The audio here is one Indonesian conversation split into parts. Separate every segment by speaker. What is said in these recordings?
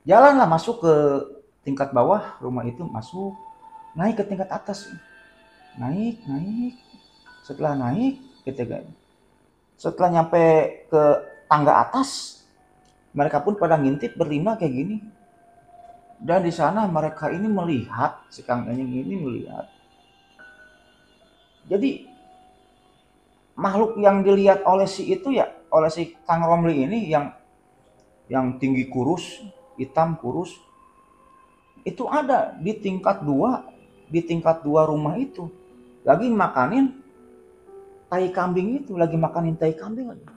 Speaker 1: Jalanlah masuk ke tingkat bawah rumah itu, masuk, naik ke tingkat atas, naik, naik. Setelah naik, ketika setelah nyampe ke tangga atas, mereka pun pada ngintip berlima kayak gini. Dan di sana mereka ini melihat, si Kang Enying ini melihat. Jadi makhluk yang dilihat oleh si itu ya, oleh si Kang Romli ini yang tinggi kurus, hitam kurus, itu ada di tingkat dua rumah itu. Lagi makanin tai kambing itu, lagi makanin tai kambing aja.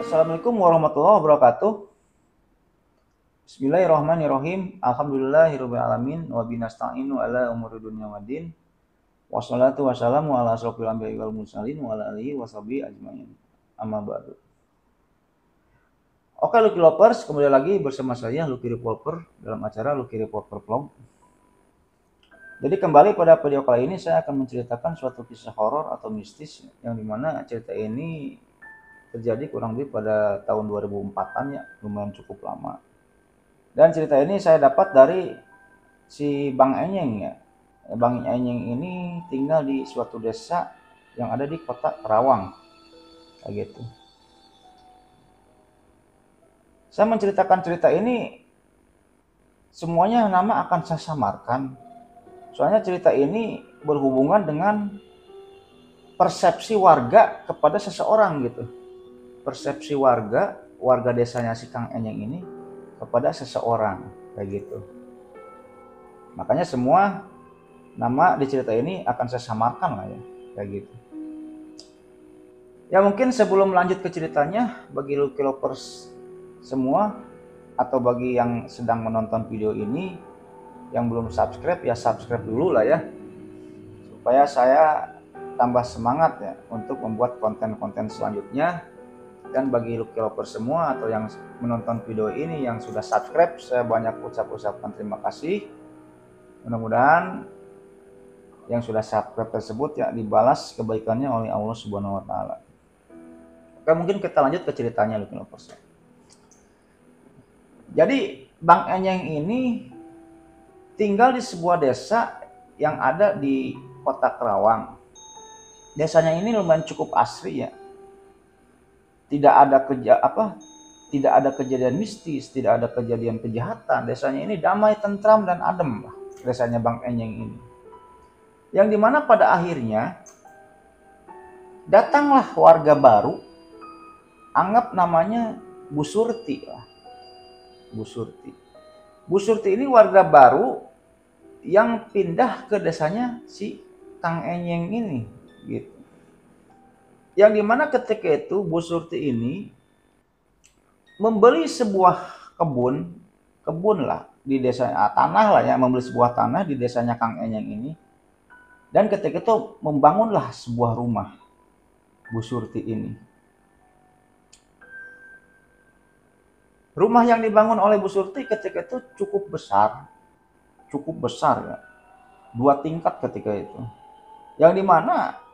Speaker 1: Assalamualaikum warahmatullahi wabarakatuh. Bismillahirrahmanirrahim. Alhamdulillahirabbil alamin wa binasta'inu ala umuri dunya waddin. Wassalatu wassalamu ala asrofil anbiya'i wal mursalin wa ala alihi washabihi ajmain. Amma ba'du. Oke Lucky Lovers, kembali lagi bersama saya Lucky Revolver dalam acara Lucky Revolver Vlog. Jadi kembali pada video kali ini saya akan menceritakan suatu kisah horor atau mistis yang dimana cerita ini terjadi kurang lebih pada tahun 2004-an ya, lumayan cukup lama. Dan cerita ini saya dapat dari si Bang Enyeng ya. Bang Enyeng ini tinggal di suatu desa yang ada di kota Karawang. Kayak gitu. Saya menceritakan cerita ini semuanya nama akan saya samarkan. Soalnya cerita ini berhubungan dengan persepsi warga kepada seseorang gitu. Persepsi warga desanya si Kang Enyeng ini kepada seseorang kayak gitu. Makanya semua nama di cerita ini akan saya samarkan lah ya, kayak gitu. Ya mungkin sebelum lanjut ke ceritanya, bagi Lucky Lovers semua atau bagi yang sedang menonton video ini yang belum subscribe ya subscribe dulu lah ya, supaya saya tambah semangat ya untuk membuat konten-konten selanjutnya. Dan bagi Lucky Lovers semua atau yang menonton video ini yang sudah subscribe, saya banyak ucapkan terima kasih. Mudah-mudahan yang sudah subscribe tersebut ya dibalas kebaikannya oleh Allah Subhanahu wa taala. Oke, mungkin kita lanjut ke ceritanya Lucky Lovers. Jadi Bang Enyeng ini tinggal di sebuah desa yang ada di kota Karawang. Desanya ini lumayan cukup asri ya. Tidak ada kejadian mistis, tidak ada kejadian kejahatan. Desanya ini damai, tentram dan adem lah. Desanya Bang Enyeng ini. Yang dimana pada akhirnya datanglah warga baru, anggap namanya Bu Surti lah. Bu Surti. Bu Surti ini warga baru yang pindah ke desanya si Kang Enyeng ini gitu. Yang dimana ketika itu Bu Surti ini membeli sebuah kebun lah di desa tanah lah ya, membeli sebuah tanah di desanya Kang Enyeng ini. Dan ketika itu membangunlah sebuah rumah Bu Surti ini. Rumah yang dibangun oleh Bu Surti ketika itu cukup besar ya, 2 tingkat ketika itu. Yang dimana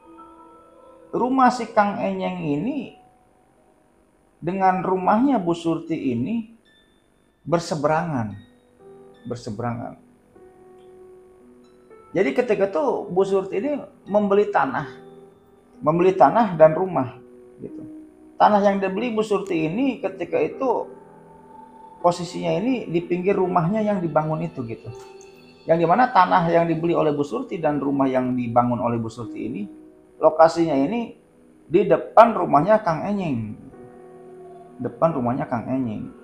Speaker 1: rumah si Kang Enyeng ini dengan rumahnya Bu Surti ini berseberangan. Jadi ketika itu Bu Surti ini membeli tanah dan rumah gitu. Tanah yang dibeli Bu Surti ini ketika itu posisinya ini di pinggir rumahnya yang dibangun itu gitu. Yang dimana tanah yang dibeli oleh Bu Surti dan rumah yang dibangun oleh Bu Surti ini lokasinya ini di depan rumahnya Kang Enyeng. Depan rumahnya Kang Enyeng.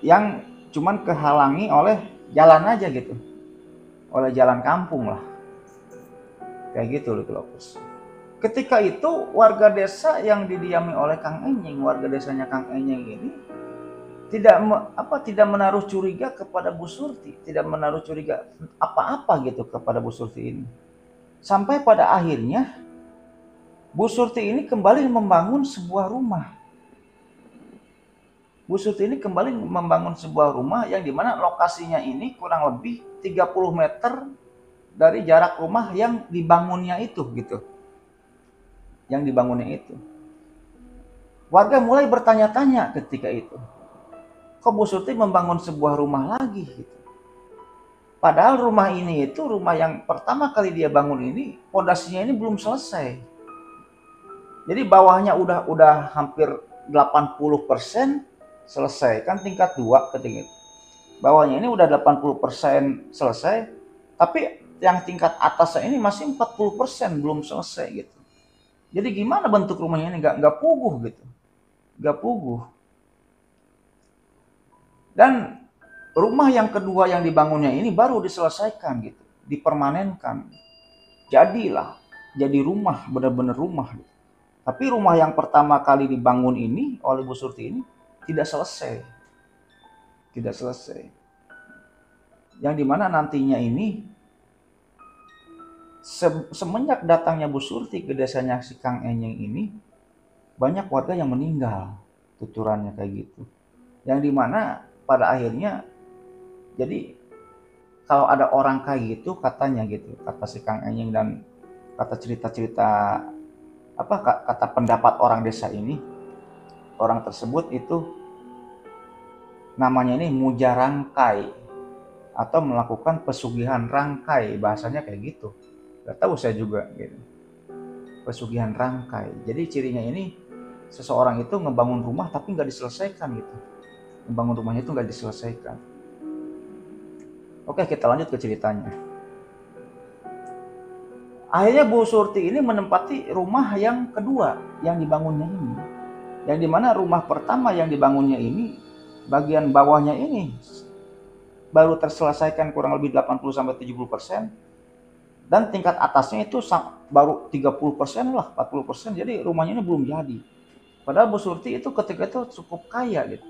Speaker 1: Yang cuman kehalangi oleh jalan aja gitu, oleh jalan kampung lah, kayak gitu Lucky Lovers. Ketika itu warga desa yang didiami oleh Kang Enying, warga desanya Kang Enying ini tidak menaruh curiga kepada Bu Surti, tidak menaruh curiga apa-apa gitu kepada Bu Surti ini. Sampai pada akhirnya Bu Surti ini kembali membangun sebuah rumah. Bu Surti ini kembali membangun sebuah rumah yang dimana lokasinya ini kurang lebih 30 meter dari jarak rumah yang dibangunnya itu gitu. Yang dibangunnya itu. Warga mulai bertanya-tanya ketika itu. Kok Bu Surti membangun sebuah rumah lagi gitu. Padahal rumah ini itu rumah yang pertama kali dia bangun ini, pondasinya ini belum selesai. Jadi bawahnya udah hampir 80% selesai, kan tingkat 2 ketika itu. Bawahnya ini udah 80% selesai, tapi yang tingkat atasnya ini masih 40% belum selesai gitu. Jadi gimana bentuk rumahnya ini nggak puguh gitu, nggak puguh. Dan rumah yang kedua yang dibangunnya ini baru diselesaikan gitu, dipermanenkan. Jadi rumah, benar-benar rumah. Gitu. Tapi rumah yang pertama kali dibangun ini oleh Bu Surti ini tidak selesai. Tidak selesai. Yang dimana nantinya ini semenjak datangnya Bu Surti ke desanya si Kang Enying ini, banyak warga yang meninggal, tuturannya kayak gitu. Yang dimana pada akhirnya, jadi kalau ada orang kayak gitu katanya gitu, kata si Kang Enying dan kata cerita-cerita kata pendapat orang desa ini, orang tersebut itu namanya ini mujarangkai atau melakukan pesugihan rangkai, bahasanya kayak gitu. Gak tahu saya juga gitu. Pesugihan rangkai. Jadi cirinya ini seseorang itu ngebangun rumah tapi nggak diselesaikan gitu. Ngebangun rumahnya itu nggak diselesaikan. Oke, kita lanjut ke ceritanya. Akhirnya Bu Surti ini menempati rumah yang kedua yang dibangunnya ini. Yang dimana rumah pertama yang dibangunnya ini, bagian bawahnya ini baru terselesaikan kurang lebih 80-70%. Dan tingkat atasnya itu baru 30% lah, 40%. Jadi rumahnya ini belum jadi. Padahal Bu Surti itu ketika itu cukup kaya gitu.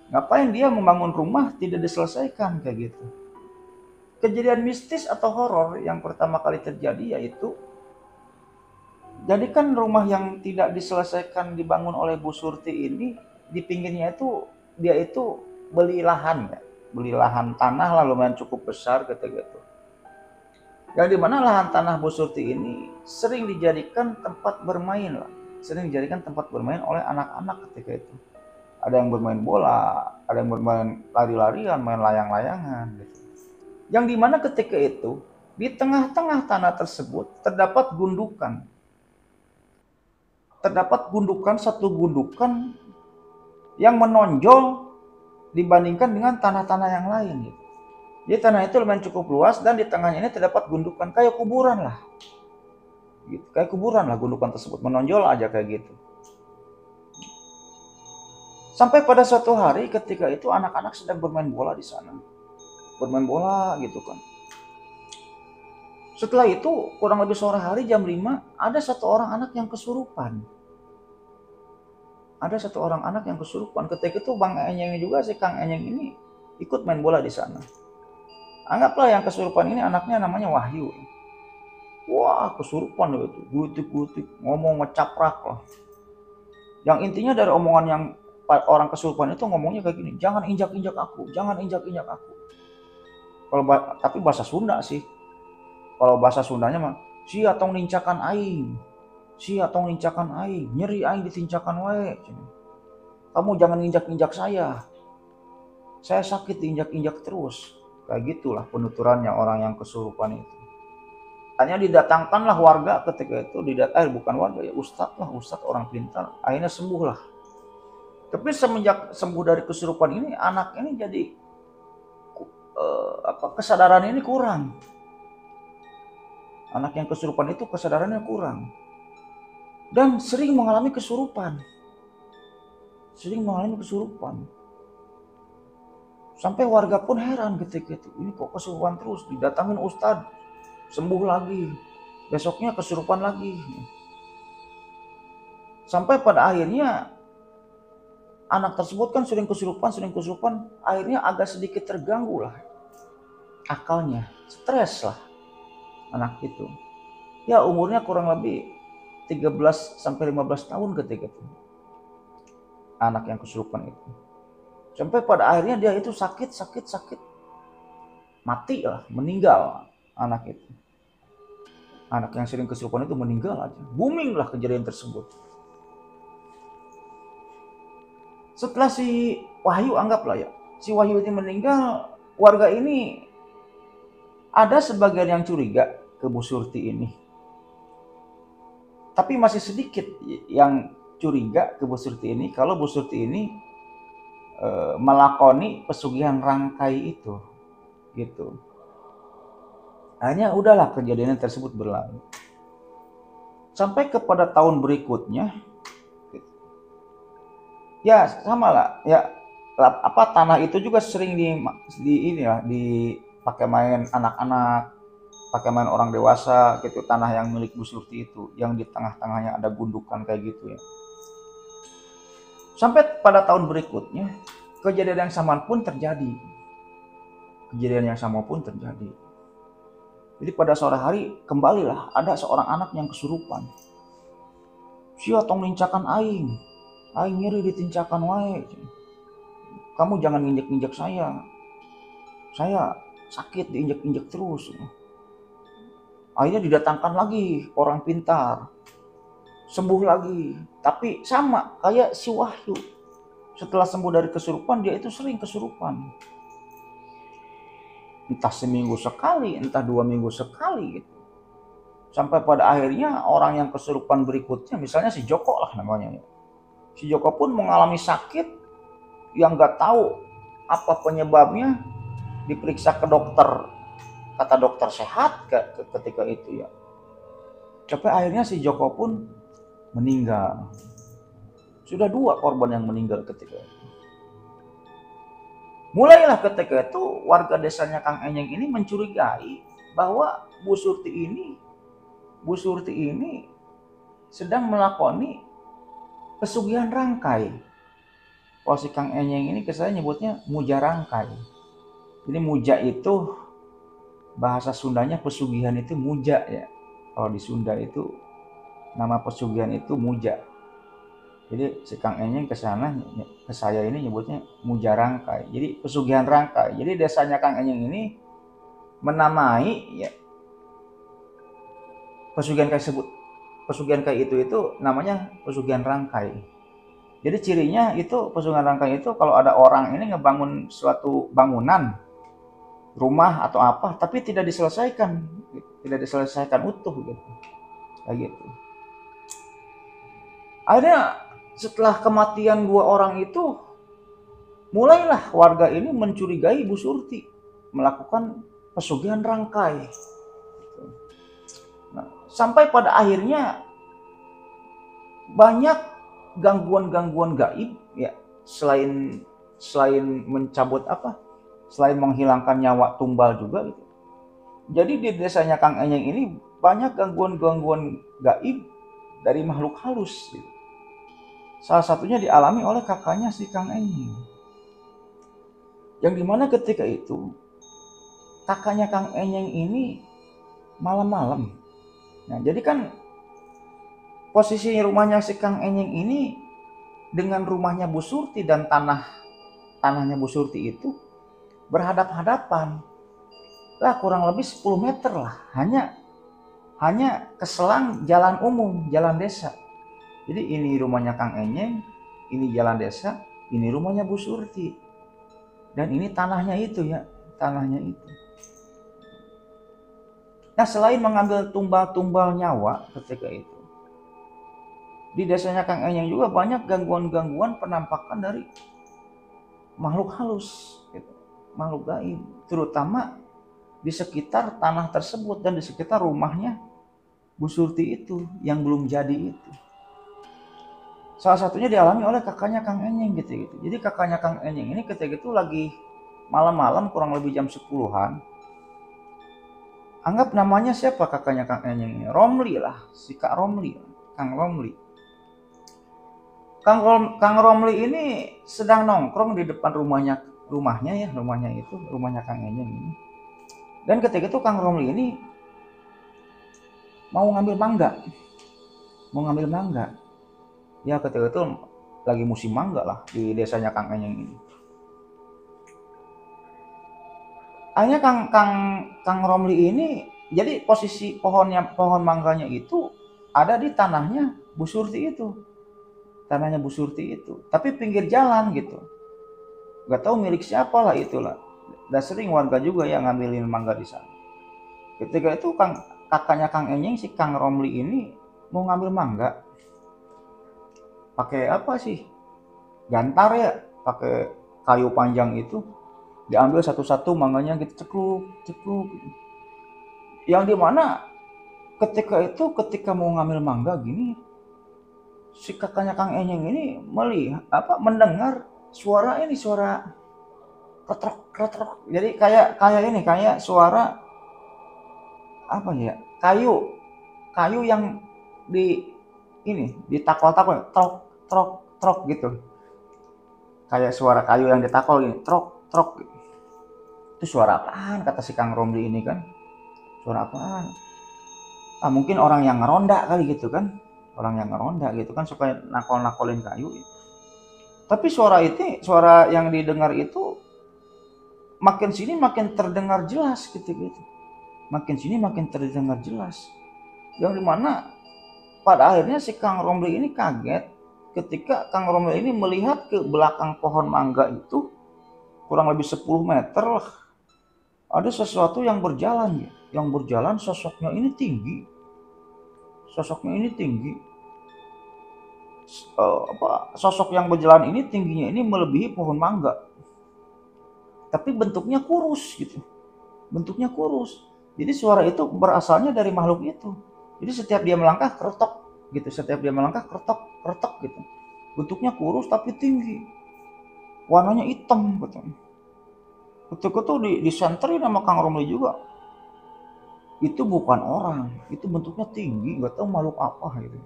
Speaker 1: Ngapain dia membangun rumah tidak diselesaikan kayak gitu. Kejadian mistis atau horor yang pertama kali terjadi yaitu, jadikan rumah yang tidak diselesaikan dibangun oleh Bu Surti ini, di pinggirnya itu dia itu beli lahan ya. Beli lahan tanah lah lumayan cukup besar ketika itu. Yang dimana lahan tanah Bu Surti ini sering dijadikan tempat bermain lah. Sering dijadikan tempat bermain oleh anak-anak ketika itu. Ada yang bermain bola, ada yang bermain lari-larian, main layang-layangan gitu. Yang dimana ketika itu di tengah-tengah tanah tersebut terdapat gundukan. Terdapat satu gundukan yang menonjol dibandingkan dengan tanah-tanah yang lain gitu. Jadi tanah itu lumayan cukup luas dan di tengahnya ini terdapat gundukan kayak kuburan lah. Gitu. Kayak kuburan lah gundukan tersebut, menonjol aja kayak gitu. Sampai pada suatu hari ketika itu anak-anak sedang bermain bola di sana. Bermain bola gitu kan. Setelah itu kurang lebih sore hari jam 5 ada satu orang anak yang kesurupan. Ada satu orang anak yang kesurupan. Ketika itu Bang Enyeng juga si Kang Enyeng ini ikut main bola di sana. Anggaplah yang kesurupan ini anaknya namanya Wahyu. Wah, kesurupan itu, gutik-gutik, ngomong ngecaprak lah. Yang intinya dari omongan yang orang kesurupan itu ngomongnya kayak gini, jangan injak-injak aku, jangan injak-injak aku. Tapi bahasa Sunda sih. Kalau bahasa Sundanya mah, si atong nincakan aing. Si atong nincakan aing, nyeri aing ditincakan wae. Kamu jangan injak-injak saya. Saya sakit diinjak-injak terus. Kayak gitulah penuturannya orang yang kesurupan itu. Hanya didatangkanlah warga ketika itu, bukan warga ya, ustadz orang pintar. Akhirnya sembuh lah. Tapi semenjak sembuh dari kesurupan ini, anak ini jadi kesadaran ini kurang. Anak yang kesurupan itu kesadarannya kurang. Dan sering mengalami kesurupan. Sampai warga pun heran ketika itu, ini kok kesurupan terus, didatangin ustadz, sembuh lagi, besoknya kesurupan lagi. Sampai pada akhirnya anak tersebut kan sering kesurupan, akhirnya agak sedikit terganggu lah akalnya, stres lah anak itu. Ya umurnya kurang lebih 13 sampai 15 tahun ketika itu, anak yang kesurupan itu. Sampai pada akhirnya dia itu sakit, mati lah, meninggal anak itu. Anak yang sering kesurupan itu meninggal aja. Booming lah kejadian tersebut. Setelah si Wahyu, anggaplah ya, si Wahyu ini meninggal, warga ini ada sebagian yang curiga ke Bu Surti ini. Tapi masih sedikit yang curiga ke Bu Surti ini kalau Bu Surti ini melakoni pesugihan rangkai itu, gitu. Hanya udahlah kejadian tersebut berlalu. Sampai kepada tahun berikutnya, ya sama lah, ya apa tanah itu juga sering dipakai main anak-anak, pakai main orang dewasa gitu, tanah yang milik Bu Surti itu, yang di tengah-tengahnya ada gundukan kayak gitu ya. Sampai pada tahun berikutnya, kejadian yang sama pun terjadi. Jadi pada sore hari, kembalilah ada seorang anak yang kesurupan. Sia tong nincakan aing nyeri ditincakan wae. Kamu jangan nginjek-nginjek saya sakit diinjek-injek terus. Akhirnya didatangkan lagi orang pintar, sembuh lagi. Tapi sama kayak si Wahyu, setelah sembuh dari kesurupan, dia itu sering kesurupan. Entah seminggu sekali, entah 2 minggu sekali gitu. Sampai pada akhirnya orang yang kesurupan berikutnya, misalnya si Joko lah namanya. Si Joko pun mengalami sakit yang gak tahu apa penyebabnya, diperiksa ke dokter, kata dokter sehat ketika itu ya. Sampai akhirnya si Joko pun meninggal. Sudah 2 korban yang meninggal ketika itu. Mulailah ketika itu warga desanya Kang Enyeng ini mencurigai bahwa Bu Surti ini sedang melakoni pesugihan rangkai. Kalau si Kang Enyeng ini saya nyebutnya muja rangkai. Jadi muja itu bahasa Sundanya, pesugihan itu muja ya. Kalau di Sunda itu nama pesugihan itu muja. Jadi si Kang Enyeng ke saya ini nyebutnya muja rangkai. Jadi pesugihan rangkai. Jadi desanya Kang Enyeng ini menamai ya pesugihan kayak itu namanya pesugihan rangkai. Jadi cirinya itu pesugihan rangkai itu kalau ada orang ini ngebangun suatu bangunan, rumah atau apa, tapi tidak diselesaikan utuh gitu. Kayak gitu. Akhirnya setelah kematian 2 orang itu, mulailah warga ini mencurigai Bu Surti melakukan pesugihan rangkai. Nah, sampai pada akhirnya banyak gangguan gaib ya, selain mencabut selain menghilangkan nyawa tumbal juga gitu. Jadi di desanya Kang Enyeng ini banyak gangguan gaib dari makhluk halus gitu. Salah satunya dialami oleh kakaknya si Kang Enyeng. Yang dimana ketika itu kakaknya Kang Enyeng ini malam-malam. Nah, jadi kan posisi rumahnya si Kang Enyeng ini dengan rumahnya Bu Surti dan tanahnya Bu Surti itu berhadap-hadapan. Lah kurang lebih 10 meter lah. Hanya keselang jalan umum, jalan desa. Jadi ini rumahnya Kang Enyeng, ini jalan desa, ini rumahnya Bu Surti. Dan ini tanahnya itu. Nah, selain mengambil tumbal-tumbal nyawa ketika itu, di desanya Kang Enyeng juga banyak gangguan penampakan dari makhluk halus, gitu, makhluk gaib, terutama di sekitar tanah tersebut dan di sekitar rumahnya Bu Surti itu yang belum jadi itu. Salah satunya dialami oleh kakaknya Kang Enyeng gitu. Jadi kakaknya Kang Enyeng ini ketika itu lagi malam-malam kurang lebih jam 10-an. Anggap namanya siapa kakaknya Kang Enyeng ini? Romli lah, si Kak Romli, Kang Romli. Kang Romli ini sedang nongkrong di depan rumahnya itu, rumahnya Kang Enyeng ini. Dan ketika itu Kang Romli ini mau ngambil mangga. Ya ketika itu lagi musim mangga lah di desanya Kang Enyeng ini. Akhirnya Kang Romli ini, jadi posisi pohon mangganya itu ada di tanahnya Bu Surti itu. Tanahnya Bu Surti itu, tapi pinggir jalan gitu. Gak tahu milik siapa lah itulah. Dan sering warga juga yang ngambilin mangga di sana. Ketika itu kakaknya Kang Enyeng, si Kang Romli ini mau ngambil mangga. Pakai apa sih? Gantar ya, pakai kayu panjang itu. Diambil satu-satu mangganya gitu, cekluk. Yang dimana ketika mau ngambil mangga gini, si kakaknya Kang Enyeng ini mendengar suara ketrok. Jadi kayak suara apa ya? Kayu yang ditakol-takol, trok gitu. Kayak suara kayu yang ditakol gini, trok. Itu suara apaan kata si Kang Romli ini kan? Suara apaan? Mungkin orang yang ngeronda kali gitu kan? Orang yang ngeronda gitu kan suka nakol-nakolin kayu. Tapi suara yang didengar itu makin sini makin terdengar jelas gitu. Makin sini makin terdengar jelas. Yang dimana pada akhirnya si Kang Romli ini kaget ketika Kang Romli ini melihat ke belakang pohon mangga itu kurang lebih 10 meter lah. Ada sesuatu yang berjalan. Yang berjalan sosoknya ini tinggi. Sosok yang berjalan ini tingginya ini melebihi pohon mangga. Tapi bentuknya kurus gitu. Jadi suara itu berasalnya dari makhluk itu. Jadi setiap dia melangkah keretok gitu. Keretok gitu. Bentuknya kurus tapi tinggi. Warnanya hitam gitu. Ketika itu disenterin sama Kang Romli juga. Itu bukan orang, itu bentuknya tinggi, nggak tahu makhluk apa gitu.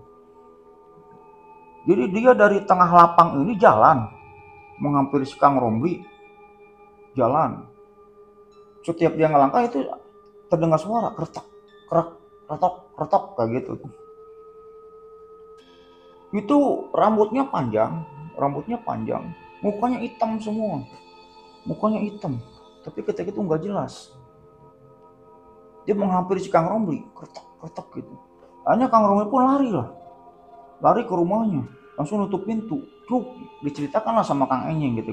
Speaker 1: Jadi dia dari tengah lapang ini jalan, menghampiri si Kang Romli, jalan. Setiap dia ngelangkah itu terdengar suara keretok kayak gitu. Itu rambutnya panjang, mukanya hitam semua, tapi ketika itu nggak jelas. Dia menghampiri si Kang Romli, keretok gitu. Akhirnya Kang Romli pun lari ke rumahnya, langsung nutup pintu. Diceritakanlah sama Kang Enyeng gitu.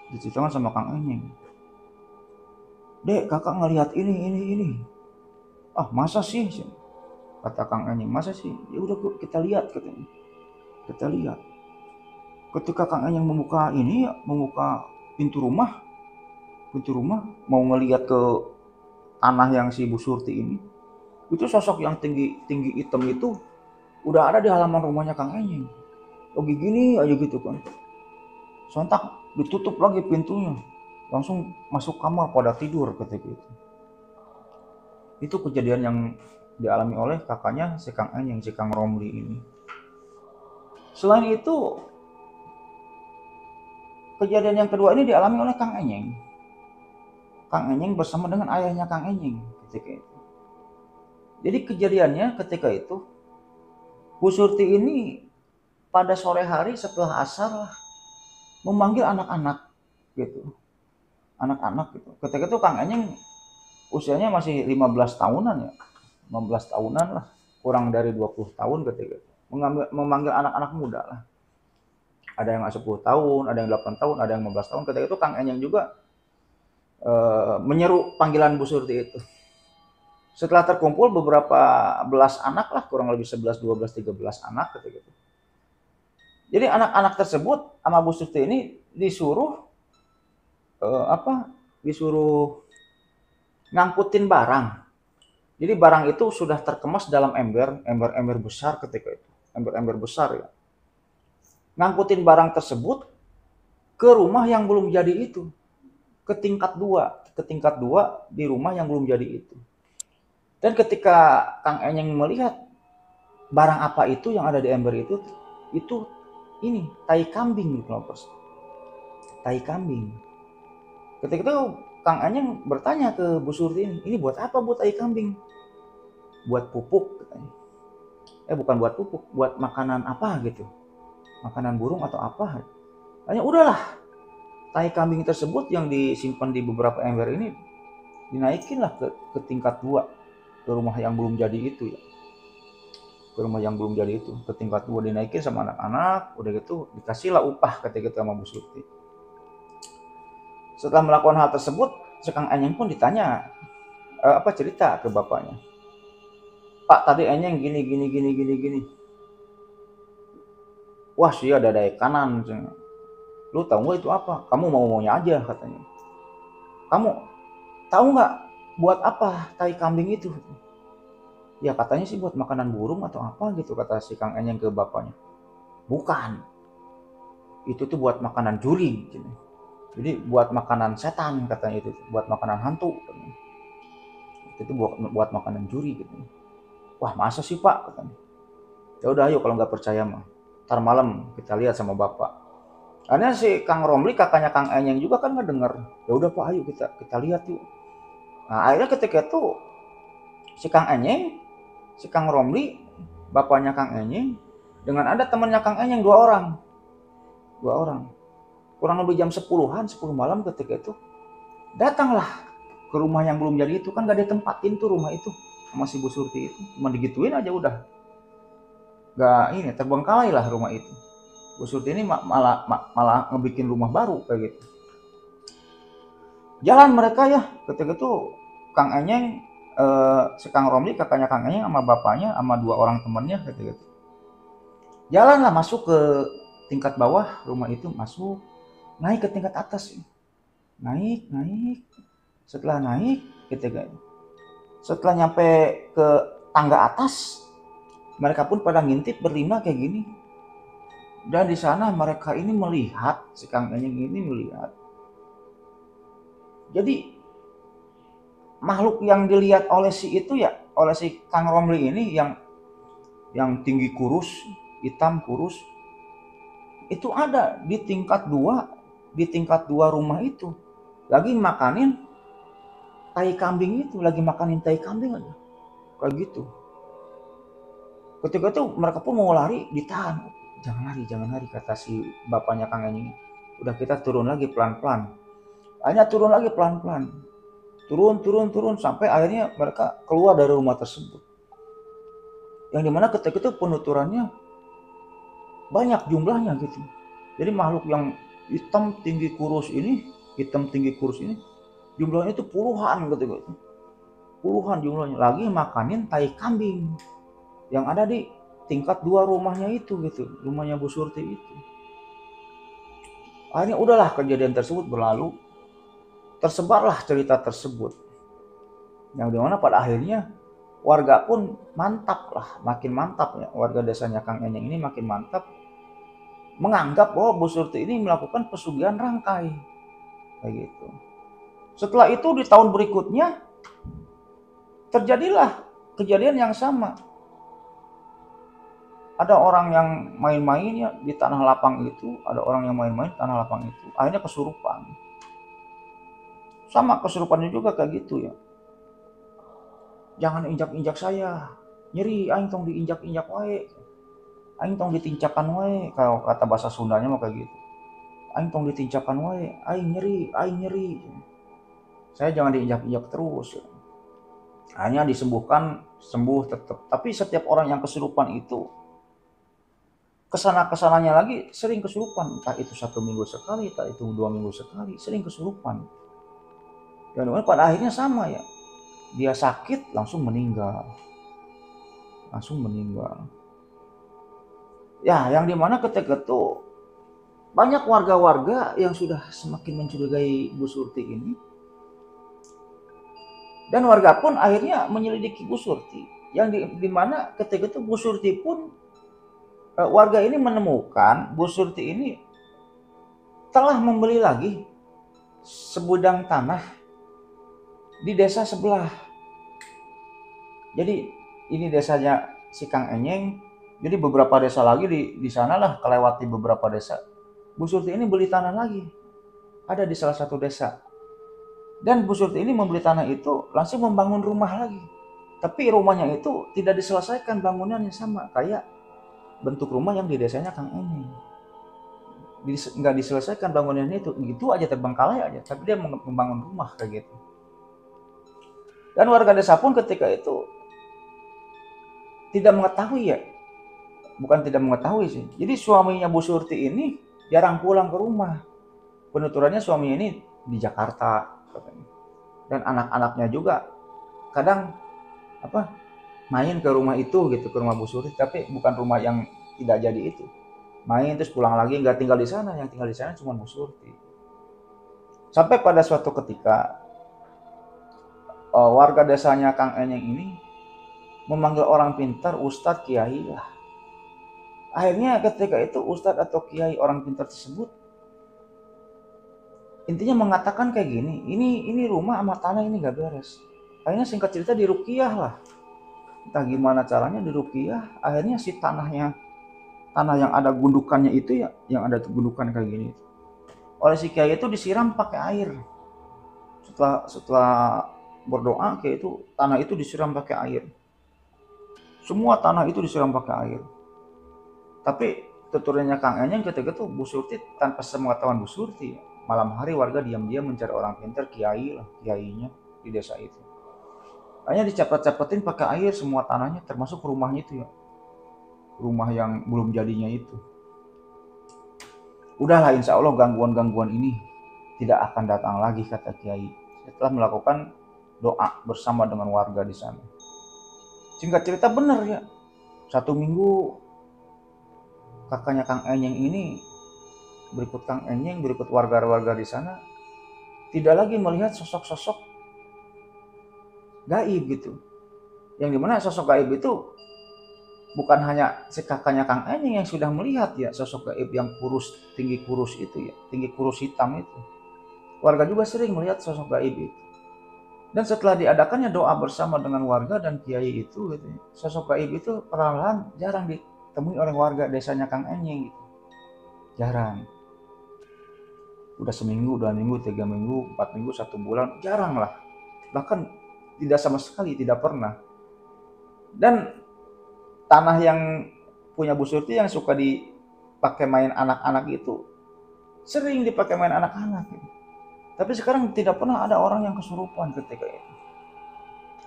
Speaker 1: Diceritakan sama Kang Enyeng. Dek, kakak ngelihat ini. Masa sih? Kata Kang Enyeng, masa sih? Ya udah kita lihat katanya. Kita lihat. Ketika Kang Enyeng membuka pintu rumah, mau ngelihat ke tanah yang si Bu Surti ini, itu sosok yang tinggi hitam itu udah ada di halaman rumahnya Kang Enyeng. Lagi gini aja gitu kan. Sontak ditutup lagi pintunya, langsung masuk kamar pada tidur ketika itu. Itu kejadian yang dialami oleh kakaknya si Kang Enyeng, si Kang Romli ini. Selain itu, kejadian yang kedua ini dialami oleh Kang Enyeng. Kang Enyeng bersama dengan ayahnya Kang Enyeng ketika itu. Jadi kejadiannya ketika itu, Bu Surti ini pada sore hari setelah asar memanggil anak-anak gitu. Ketika itu Kang Enyeng usianya masih 15 tahunan ya. 15 tahunan lah, kurang dari 20 tahun ketika itu. Memanggil anak-anak muda lah. Ada yang 10 tahun, ada yang 8 tahun, ada yang 15 tahun. Ketika itu Kang Enyeng juga menyeru panggilan Bu Surti itu. Setelah terkumpul beberapa belas anak lah, kurang lebih 11, 12, 13 anak ketika itu. Jadi anak-anak tersebut sama Bu Surti ini disuruh ngangkutin barang. Jadi barang itu sudah terkemas dalam ember besar ketika itu. Ember besar ya. Ngangkutin barang tersebut ke rumah yang belum jadi itu. ke tingkat dua di rumah yang belum jadi itu. Dan ketika Kang Enyeng melihat barang apa itu yang ada di ember itu ini tai kambing gitu loh, tai kambing. Ketika itu Kang Enyeng bertanya ke Bu Surti, ini buat apa Bu tai kambing? Buat pupuk katanya. Bukan buat pupuk, buat makanan apa gitu, makanan burung atau apa. Hanya udahlah, tai kambing tersebut yang disimpan di beberapa ember ini dinaikin lah ke tingkat 2, ke rumah yang belum jadi itu ya, ke rumah yang belum jadi itu, ke tingkat 2 dinaikin sama anak-anak. Udah gitu dikasihlah upah ketika itu sama Bu Surti. Setelah melakukan hal tersebut, Kang Enyeng pun ditanya cerita ke bapaknya, Pak tadi Enyeng gini gini gini gini gini. Wah sih ada kanan, lu tahu nggak itu apa? Kamu maunya aja katanya. Kamu tahu nggak buat apa tai kambing itu? Ya katanya sih buat makanan burung atau apa gitu, kata si Kang Enyeng ke bapaknya. Bukan, itu tuh buat makanan juri gitu. Jadi buat makanan setan katanya, itu buat makanan hantu katanya. Itu buat makanan juri gitu. Wah masa sih Pak katanya. Ya udah ayo kalau nggak percaya mah, ntar malam kita lihat sama bapak. Akhirnya si Kang Romli kakaknya Kang Enyeng juga kan ngedenger. Ya udah Pak ayo kita lihat yuk. Nah akhirnya ketika itu si Kang Enyeng, si Kang Romli, bapaknya Kang Enyeng, dengan ada temannya Kang Enyeng 2 orang. Kurang lebih jam 10-an, 10 malam ketika itu datanglah ke rumah yang belum jadi itu. Kan gak ditempatin tuh rumah itu sama si Bu Surti itu, cuma digituin aja udah. Gak ini, terbengkalai lah rumah itu. Bu Surti ini malah ngebikin rumah baru kayak gitu. Jalan mereka ya, ketika itu Kang Enyeng, si Kang Romli kakaknya Kang Enyeng sama bapaknya sama 2 orang temannya ketika itu. Jalan lah masuk ke tingkat bawah rumah itu, masuk, naik ke tingkat atas. Naik. Setelah naik, setelah nyampe ke tangga atas, mereka pun pada ngintip berlima kayak gini. Dan di sana mereka ini melihat, si Kang Enyeng ini melihat. Jadi makhluk yang dilihat oleh si itu ya, oleh si Kang Romli ini yang tinggi kurus, hitam kurus, itu ada di tingkat 2 rumah itu. Lagi makanin tai kambing itu, lagi makanin tai kambing aja. Kayak gitu. Ketika itu mereka pun mau lari, ditahan. Jangan lari kata si bapaknya Kang Enyeng. Udah kita turun lagi pelan-pelan. Akhirnya turun lagi pelan-pelan. Turun sampai akhirnya mereka keluar dari rumah tersebut. Yang dimana ketika itu penuturannya banyak jumlahnya gitu. Jadi makhluk yang hitam tinggi kurus ini jumlahnya itu puluhan gitu. Puluhan jumlahnya, lagi makanin tai kambing yang ada di tingkat 2 rumahnya itu gitu, rumahnya Bu Surti itu. Akhirnya udahlah kejadian tersebut berlalu, tersebarlah cerita tersebut. Yang dimana pada akhirnya warga pun mantap lah, makin mantap ya, warga desanya Kang Enyeng ini makin mantap, menganggap bahwa Bu Surti ini melakukan pesugihan rangkai kayak gitu. Setelah itu di tahun berikutnya terjadilah kejadian yang sama. Ada orang yang main-main ya di tanah lapang itu, ada orang yang main-main di tanah lapang itu, akhirnya kesurupan. Sama kesurupannya juga kayak gitu ya. Jangan injak-injak saya, nyeri, aing tong diinjak-injak wae. Aing tong ditincakan wae, kalau kata bahasa Sundanya mah kayak gitu. Aing tong ditincakan wae, aing nyeri. Saya jangan diinjak-injak terus. Hanya disembuhkan, sembuh tetap. Tapi setiap orang yang kesurupan itu kesananya lagi sering kesurupan, entah itu 1 minggu sekali, entah itu 2 minggu sekali, sering kesurupan. Dan pada akhirnya sama ya, dia sakit langsung meninggal. Ya, yang dimana ketika itu banyak warga-warga yang sudah semakin mencurigai Bu Surti ini, dan warga pun akhirnya menyelidiki Bu Surti, yang dimana ketika itu Bu Surti pun, warga ini menemukan Bu Surti ini telah membeli lagi sebidang tanah di desa sebelah. Jadi ini desanya si Kang Enyeng. Jadi beberapa desa lagi di sana lah, kelewati beberapa desa. Bu Surti ini beli tanah lagi, ada di salah satu desa. Dan Bu Surti ini membeli tanah itu langsung membangun rumah lagi. Tapi rumahnya itu tidak diselesaikan bangunannya, sama kayak bentuk rumah yang di desanya Kang Enyeng. Nggak diselesaikan bangunannya itu, gitu aja terbengkalai aja. Tapi dia membangun rumah kayak gitu. Dan warga desa pun ketika itu tidak mengetahui ya, bukan tidak mengetahui sih. Jadi suaminya Bu Surti ini jarang pulang ke rumah. Penuturannya suaminya ini di Jakarta katanya. Dan anak-anaknya juga kadang main ke rumah itu gitu, ke rumah Bu Surti, tapi bukan rumah yang tidak jadi itu. Main terus pulang lagi, nggak tinggal di sana, yang tinggal di sana cuma Bu Surti. Sampai pada suatu ketika warga desanya Kang Enyeng ini memanggil orang pintar, ustadz, kiai lah. Akhirnya ketika itu ustadz atau kiai orang pintar tersebut intinya mengatakan kayak gini, ini rumah sama tanah ini gak beres. Akhirnya singkat cerita diruqyah lah. Entah gimana caranya diruqyah, akhirnya si tanah yang ada gundukannya itu ya, yang ada gundukan kayak gini, oleh si kiai itu disiram pakai air. Setelah berdoa kayak itu, tanah itu disiram pakai air. Semua tanah itu disiram pakai air. Tapi tuturnya Kang Enyeng ketika itu Bu Surti tanpa sepengetahuan Bu Surti, malam hari warga diam-diam mencari orang pintar, kiai lah, kiainya di desa itu. Hanya dicapet-capetin pakai air semua tanahnya, termasuk rumahnya itu ya, rumah yang belum jadinya itu. Udahlah, insya Allah gangguan-gangguan ini tidak akan datang lagi, kata kiai setelah melakukan doa bersama dengan warga di sana. Singkat cerita benar ya, 1 minggu kakaknya Kang Enyeng ini, berikut Kang Enyeng, berikut warga-warga di sana, tidak lagi melihat sosok-sosok gaib gitu. Yang dimana sosok gaib itu bukan hanya si kakaknya Kang Enyeng yang sudah melihat ya, sosok gaib yang kurus, tinggi kurus itu ya, tinggi kurus hitam itu. Warga juga sering melihat sosok gaib itu. Dan setelah diadakannya doa bersama dengan warga dan kiai itu gitu, sosok gaib itu perlahan jarang ditemui oleh warga desanya Kang Enyeng gitu. Jarang. Udah seminggu, 2 minggu, 3 minggu, 4 minggu, 1 bulan, jarang lah. Bahkan tidak sama sekali, tidak pernah. Dan tanah yang punya Bu Surti yang suka dipakai main anak-anak itu, sering dipakai main anak-anak gitu. Tapi sekarang tidak pernah ada orang yang kesurupan ketika itu.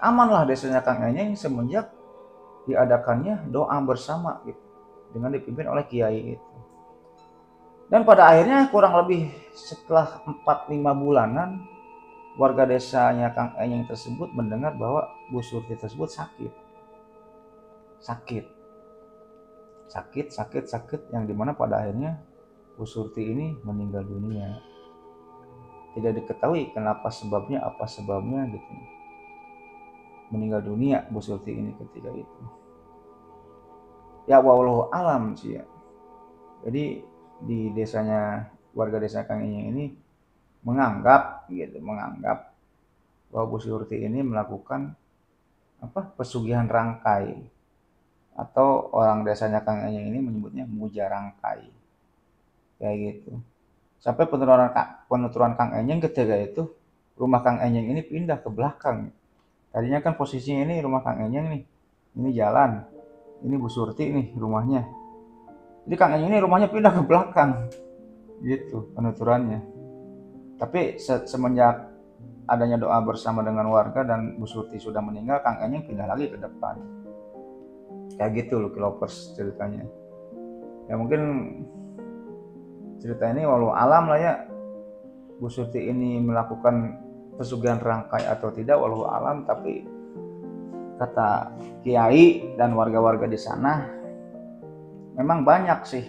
Speaker 1: Amanlah desanya Kang Enyeng semenjak diadakannya doa bersama gitu, dengan dipimpin oleh kiai itu. Dan pada akhirnya kurang lebih setelah 4-5 bulanan, warga desanya Kang Enyeng tersebut mendengar bahwa Bu Surti tersebut sakit, yang dimana pada akhirnya Bu Surti ini meninggal dunia. Tidak diketahui kenapa sebabnya, apa sebabnya gitu. Meninggal dunia Bu Surti ini ketika itu. Ya wallahu alam sih ya. Jadi di desanya, warga desa Kang Enyeng ini menganggap bahwa Bu Surti ini melakukan pesugihan rangkai, atau orang desanya Kang Enyeng ini menyebutnya muja rangkai kayak gitu. Sampai penuturan Kang Enyeng ketika itu, rumah Kang Enyeng ini pindah ke belakang. Tadinya kan posisinya ini rumah Kang Enyeng nih, ini jalan, ini Bu Surti nih rumahnya. Jadi Kang Enyeng ini rumahnya pindah ke belakang, gitu penuturannya. Tapi semenjak adanya doa bersama dengan warga dan Bu Surti sudah meninggal, Kang Enyeng pindah lagi ke depan. Kayak gitu loh Kilopers ceritanya. Ya mungkin cerita ini walau alam lah ya, Bu Surti ini melakukan pesugihan rangkai atau tidak walau alam, tapi kata kiai dan warga-warga di sana, memang banyak sih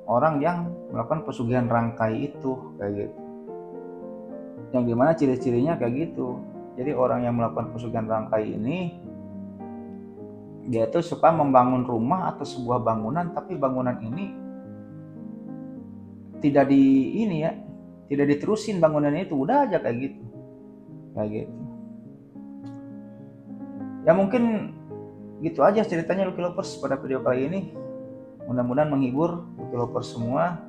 Speaker 1: orang yang melakukan pesugihan rangkai itu kayak gitu. Yang dimana ciri-cirinya kayak gitu. Jadi orang yang melakukan pesugihan rangkai ini, dia tuh suka membangun rumah atau sebuah bangunan, tapi bangunan ini tidak tidak diterusin bangunannya itu, udah aja kayak gitu. Ya mungkin gitu aja ceritanya Lucky Lovers pada video kali ini. Mudah-mudahan menghibur Lucky Lovers semua.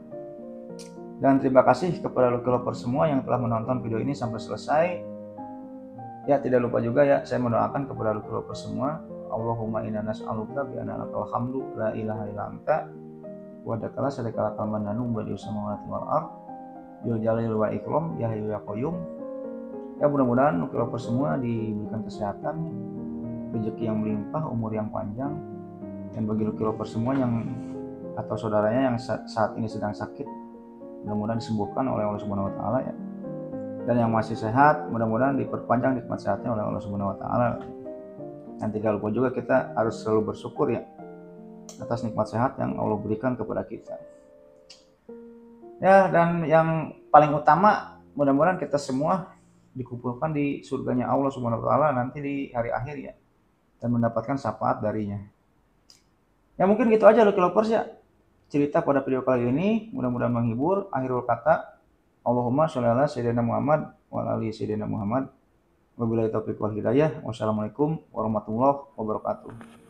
Speaker 1: Dan terima kasih kepada Lucky Lovers semua yang telah menonton video ini sampai selesai. Ya tidak lupa juga ya, saya mendoakan kepada Lucky Lovers semua. Allahumma inna nas'aluka bi anna lakal hamdu la ilaha illa anta wa dakala sadaqala kalmananu badi samawati wal ard bil jalil wa ikram ya hayyu ya qayyum. Ya mudah-mudahan Lucky Lovers semua diberikan kesehatan, rezeki yang melimpah, umur yang panjang, dan bagi Lucky Lovers semua yang atau saudaranya yang saat ini sedang sakit, mudah-mudahan disembuhkan oleh Allah Subhanahu wa taala ya. Dan yang masih sehat, mudah-mudahan diperpanjang nikmat sehatnya oleh Allah Subhanahu wa taala. Dan tidak lupa juga kita harus selalu bersyukur ya atas nikmat sehat yang Allah berikan kepada kita. Ya, dan yang paling utama, mudah-mudahan kita semua dikumpulkan di surganya Allah Subhanahu wa taala nanti di hari akhir ya, dan mendapatkan syafaat darinya. Ya mungkin gitu aja Lucky Lovers ya, cerita pada video kali ini, mudah-mudahan menghibur. Akhirul kata, Allahumma sholli ala sayyidina Muhammad wa ala ali sayyidina Muhammad. Wabillahi taufiq wal hidayah. Wassalamualaikum warahmatullahi wabarakatuh.